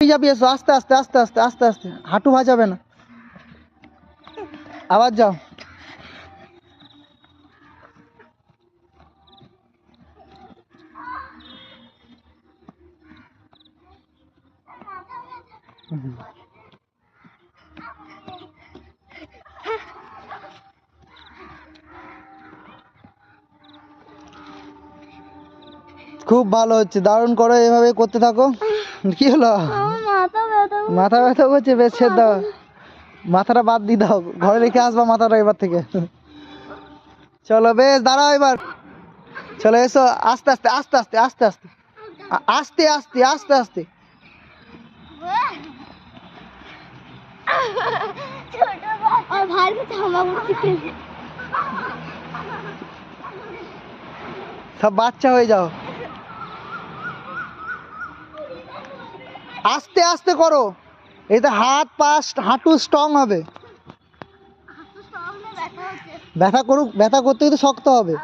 যাবি, এসো আস্তে আস্তে আস্তে আস্তে আস্তে আস্তে, হাঁটু ভাজাবে না। আবার যাও। খুব ভালো হচ্ছে, দারুণ করো, এভাবে করতে থাকো। কি হলো? মাথা ব্যথা করছে, বেশ ছেড়ে দাও, মাথাটা বাদ দিয়ে দাও, ঘরে রেখে আসবা মাথাটা এবার থেকে। চলো বেশ, দাঁড়াও এবার। চলো এসো, আস্তে আস্তে আস্তে আস্তে আস্তে আস্তে আস্তে আস্তে আস্তে আস্তে। সব বাচ্চা হয়ে যাও। আস্তে আস্তে করো, এতে হাত পা হাঁটু স্ট্রং হবে। ব্যথা করুক, ব্যথা করতে কিন্তু শক্ত হবে।